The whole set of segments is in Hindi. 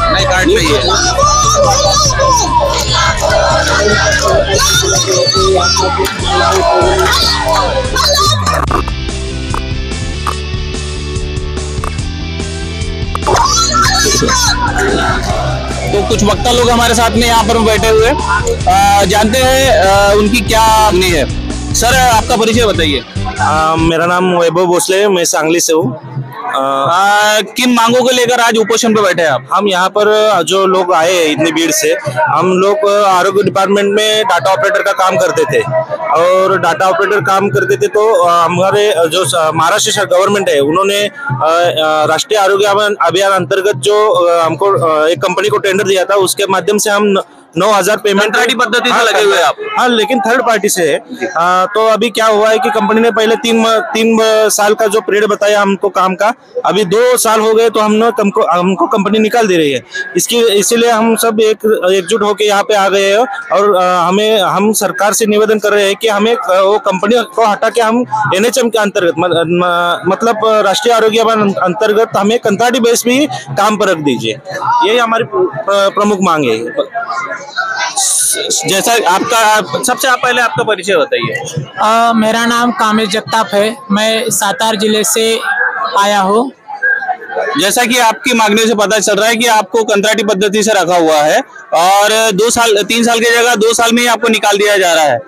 नहीं काट रही है। तो कुछ वक्ता लोग हमारे साथ में यहाँ पर बैठे हुए जानते हैं उनकी क्या मांगनी है। सर आपका परिचय बताइए। मेरा नाम वैभव भोसले, मैं सांगली से हूँ। किन मांगों को लेकर आज उपोषण पे बैठे हैं आप? हम यहाँ पर जो लोग आए हैं इतनी भीड़ से, हम लोग आरोग्य डिपार्टमेंट में डाटा ऑपरेटर का काम करते थे और डाटा ऑपरेटर काम करते थे तो हमारे जो महाराष्ट्र गवर्नमेंट है उन्होंने राष्ट्रीय आरोग्य अभियान अंतर्गत जो हमको एक कंपनी को टेंडर दिया था, उसके माध्यम से हम 9,000 पेमेंट पद्धति से लगे हुए आप? हाँ, लेकिन थर्ड पार्टी से है। तो अभी क्या हुआ है कि कंपनी ने पहले तीन साल का जो पीरियड बताया हमको काम का, अभी 2 साल हो गए तो हमको कंपनी निकाल दे रही है। इसीलिए हम सब एकजुट होकर यहाँ पे आ गए हैं और हम सरकार से निवेदन कर रहे हैं कि हमें वो कंपनी को हटा के हम NHM के अंतर्गत मतलब राष्ट्रीय आरोग्य अभियान अंतर्गत हमें कंत्राटी बेस भी काम पर रख दीजिए। यही हमारी प्रमुख मांग है। जैसा आपका सबसे पहले आपका परिचय बताइए। मेरा नाम कामेश जगताप है, मैं सातार जिले से आया हूँ। जैसा कि आपकी मांगने से पता चल रहा है कि आपको कंत्राटी पद्धति से रखा हुआ है और 3 साल की जगह 2 साल में ही आपको निकाल दिया जा रहा है।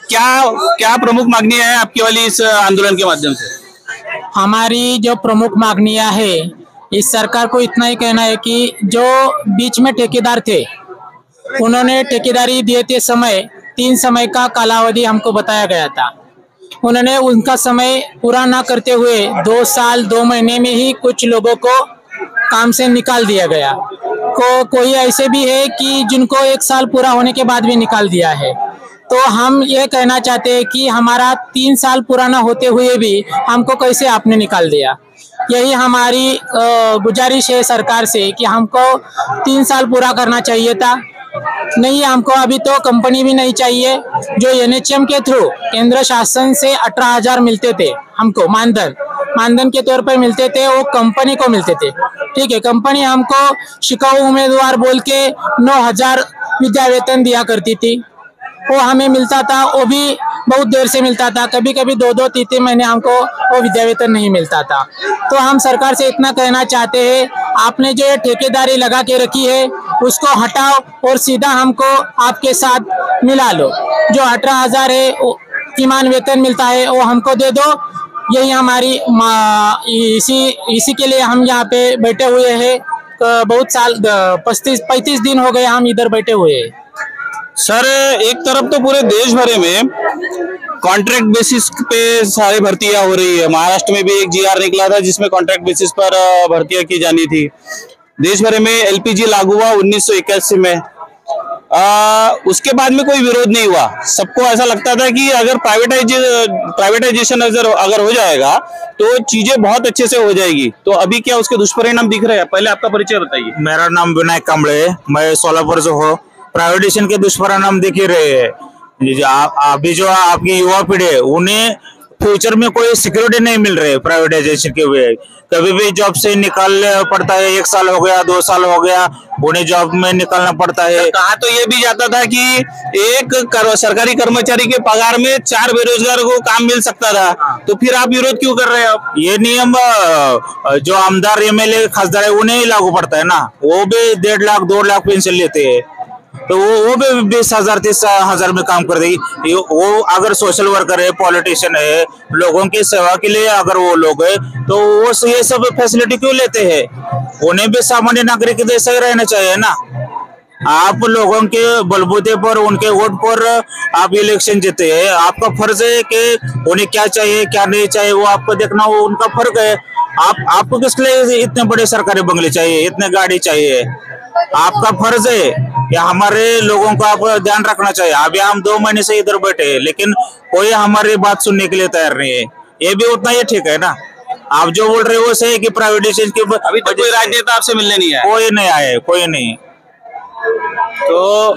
क्या प्रमुख मांगनियां है आपकी वाली इस आंदोलन के माध्यम से? हमारी जो प्रमुख मांगनियां है, इस सरकार को इतना ही कहना है कि जो बीच में ठेकेदार थे उन्होंने ठेकेदारी दिए थे समय 3 समय का कालावधि हमको बताया गया था। उन्होंने उनका समय पूरा ना करते हुए 2 साल 2 महीने में ही कुछ लोगों को काम से निकाल दिया गया। कोई ऐसे भी है कि जिनको 1 साल पूरा होने के बाद भी निकाल दिया है। तो हम ये कहना चाहते हैं कि हमारा 3 साल पूरा ना होते हुए भी हमको कैसे आपने निकाल दिया। यही हमारी गुजारिश है सरकार से कि हमको 3 साल पूरा करना चाहिए था। नहीं, हमको अभी तो कंपनी भी नहीं चाहिए। जो NHM के थ्रू केंद्र शासन से 18,000 मिलते थे हमको मानधन के तौर पर मिलते थे, वो कंपनी को मिलते थे। ठीक है, कंपनी हमको शिकाऊ उम्मीदवार बोल के 9,000 विद्या वेतन दिया करती थी। वो हमें मिलता था, वो भी बहुत देर से मिलता था, कभी कभी 2-2, 3-3 महीने हमको वो विद्या वेतन नहीं मिलता था। तो हम सरकार से इतना कहना चाहते हैं, आपने जो ठेकेदारी लगा के रखी है उसको हटाओ और सीधा हमको आपके साथ मिला लो। जो 18,000 है किमान वेतन मिलता है वो हमको दे दो। यही हमारी इसी के लिए हम यहाँ पे बैठे हुए हैं। बहुत साल 35 दिन हो गए हम इधर बैठे हुए हैं। सर एक तरफ तो पूरे देश भर में कॉन्ट्रैक्ट बेसिस पे सारी भर्तियां हो रही है। महाराष्ट्र में भी एक GR निकला था जिसमें कॉन्ट्रैक्ट बेसिस पर भर्तियां की जानी थी। देश भर में LPG लागू हुआ 1981 में। उसके बाद में कोई विरोध नहीं हुआ। सबको ऐसा लगता था कि अगर प्राइवेटाइजेशन अगर हो जाएगा तो चीजें बहुत अच्छे से हो जाएगी। तो अभी क्या उसके दुष्परिणाम दिख रहे हैं? पहले आपका परिचय बताइए। मेरा नाम विनायक कांबळे, मैं सोलापुर से हूँ। प्राइवेटाइजेशन के दुष्परिणाम दिख ही रहे हैं। अभी जो आपकी युवा पीढ़ी है उन्हें फ्यूचर में कोई सिक्योरिटी नहीं मिल रही है प्राइवेटाइजेशन के हुए। कभी भी जॉब से निकालना पड़ता है, 1 साल हो गया, 2 साल हो गया, उन्हें जॉब में निकालना पड़ता है। कहा तो ये भी जाता था कि एक सरकारी कर्मचारी के पगार में 4 बेरोजगार को काम मिल सकता था। तो फिर आप विरोध क्यों कर रहे हैं? आप ये नियम जो आमदार MLA खासदार है उन्हें ही लागू पड़ता है ना। वो भी 1.5 लाख 2 लाख पेंशन लेते हैं, तो वो भी 20,000 30,000 में काम कर देगी। वो अगर सोशल वर्कर है, पॉलिटिशियन है, लोगों की सेवा के लिए अगर वो लोग है तो वो ये सब फैसिलिटी क्यों लेते हैं? उन्हें भी सामान्य नागरिक जैसा ही रहना चाहिए ना। आप लोगों के बलबूते पर, उनके वोट पर आप इलेक्शन जीते हैं। आपका फर्ज है कि उन्हें क्या चाहिए क्या नहीं चाहिए वो आपको देखना, वो उनका फर्क है। आपको किस लिए इतने बड़े सरकारी बंगले चाहिए, इतने गाड़ी चाहिए? आपका फर्ज है या हमारे लोगों को आप ध्यान रखना चाहिए। अभी हम 2 महीने से इधर बैठे हैं लेकिन कोई हमारी बात सुनने के लिए तैयार नहीं है। ये भी उतना ही ठीक है ना। आप जो बोल रहे हो वो सही है कि प्राइवेटाइजेशन के अभी तो कोई राजनेता आपसे मिलने नहीं आया? कोई नहीं आया, कोई नहीं। तो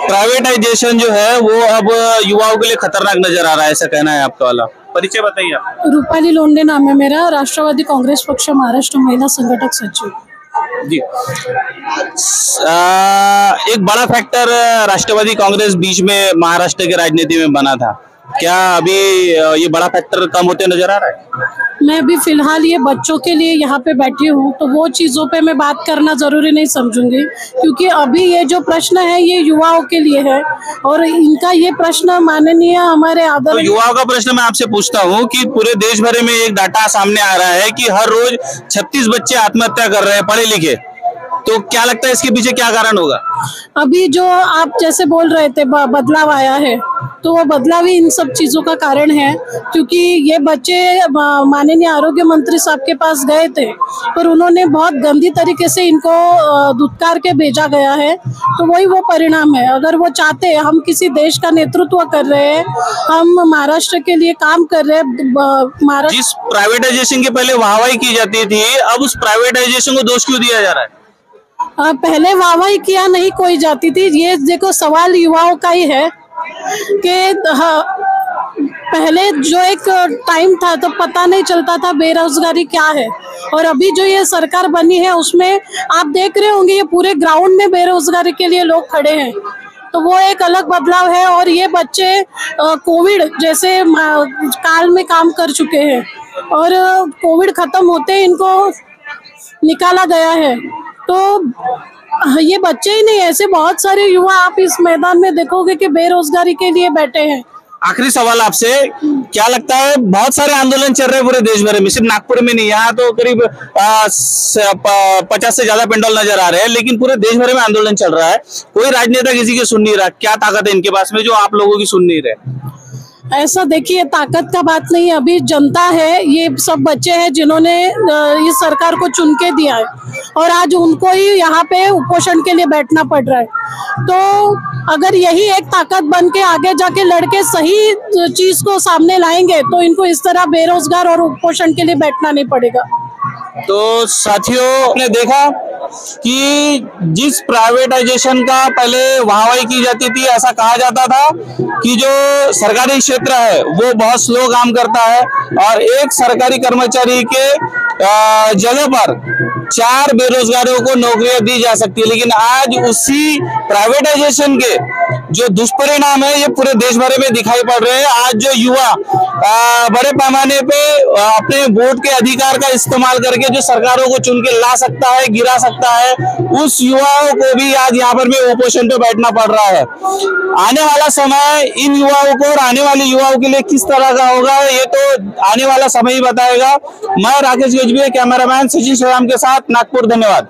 प्राइवेटाइजेशन जो है वो अब युवाओं के लिए खतरनाक नजर आ रहा है, ऐसा कहना है आपका वाला। परिचय बताइए आप। रूपाली लोंढे नाम है मेरा, राष्ट्रवादी कांग्रेस पक्ष महाराष्ट्र महिला संगठक सचिव। जी। एक बड़ा फैक्टर राष्ट्रवादी कांग्रेस बीच में महाराष्ट्र के राजनीति में बना था, क्या अभी ये बड़ा फैक्टर कम होते नजर आ रहा है? मैं अभी फिलहाल ये बच्चों के लिए यहाँ पे बैठी हूँ, तो वो चीज़ों पे मैं बात करना जरूरी नहीं समझूंगी, क्योंकि अभी ये जो प्रश्न है ये युवाओं के लिए है और इनका ये प्रश्न माननीय हमारे तो युवाओं का प्रश्न मैं आपसे पूछता हूँ कि पूरे देश भर में एक डाटा सामने आ रहा है कि हर रोज 36 बच्चे आत्महत्या कर रहे हैं पढ़े लिखे, तो क्या लगता है इसके पीछे क्या कारण होगा? अभी जो आप जैसे बोल रहे थे बदलाव आया है, तो वो बदलाव ही इन सब चीज़ों का कारण है, क्योंकि ये बच्चे माननीय आरोग्य मंत्री साहब के पास गए थे पर उन्होंने बहुत गंदी तरीके से इनको धुतकार के भेजा गया है, तो वही वो परिणाम है। अगर वो चाहते हैं, हम किसी देश का नेतृत्व कर रहे हैं, हम महाराष्ट्र के लिए काम कर रहे हैं। जिस प्राइवेटाइजेशन के पहले वाहवाही की जाती थी, अब उस प्राइवेटाइजेशन को दोष क्यों दिया जा रहा है? पहले वाहवाही किया नहीं कोई जाती थी, ये देखो सवाल युवाओं का ही है कि पहले जो एक टाइम था तो पता नहीं चलता था बेरोजगारी क्या है, और अभी जो ये सरकार बनी है उसमें आप देख रहे होंगे ये पूरे ग्राउंड में बेरोजगारी के लिए लोग खड़े हैं, तो वो एक अलग बदलाव है। और ये बच्चे कोविड जैसे काल में काम कर चुके हैं और कोविड खत्म होते इनको निकाला गया है, तो ये बच्चे ही नहीं, ऐसे बहुत सारे युवा आप इस मैदान में देखोगे कि बेरोजगारी के लिए बैठे हैं। आखिरी सवाल आपसे, क्या लगता है, बहुत सारे आंदोलन चल रहे हैं पूरे देश भर में, सिर्फ नागपुर में नहीं, यहाँ तो करीब 50 से ज्यादा पेंडोल नजर आ रहे हैं, लेकिन पूरे देश भर में आंदोलन चल रहा है, कोई राजनेता किसी की सुन नहीं रहा, क्या ताकत है इनके पास में जो आप लोगों की सुन नहीं रहे? ऐसा देखिए, ताकत का बात नहीं, अभी जनता है, ये सब बच्चे हैं जिन्होंने इस सरकार को चुन के दिया है और आज उनको ही यहाँ पे उपोषण के लिए बैठना पड़ रहा है। तो अगर यही एक ताकत बन के आगे जाके लड़के सही चीज को सामने लाएंगे तो इनको इस तरह बेरोजगार और उपोषण के लिए बैठना नहीं पड़ेगा। तो साथियों, आपने देखा कि जिस प्राइवेटाइजेशन का पहले वाहवाही की जाती थी, ऐसा कहा जाता था कि जो सरकारी क्षेत्र है वो बहुत स्लो काम करता है और एक सरकारी कर्मचारी के जगह पर 4 बेरोजगारों को नौकरियां दी जा सकती है, लेकिन आज उसी प्राइवेटाइजेशन के जो दुष्परिणाम है ये पूरे देश भर में दिखाई पड़ रहे हैं। आज जो युवा बड़े पैमाने पे अपने वोट के अधिकार का इस्तेमाल करके जो सरकारों को चुन के ला सकता है, गिरा सकता है, उस युवाओं को भी आज यहाँ पर में उपोषण पे बैठना पड़ रहा है। आने वाला समय इन युवाओं को और आने वाले युवाओं के लिए किस तरह का होगा ये तो आने वाला समय ही बताएगा। मैं राकेश गजबी, कैमरामैन सचिन श्रीराम के साथ, नागपुर। धन्यवाद।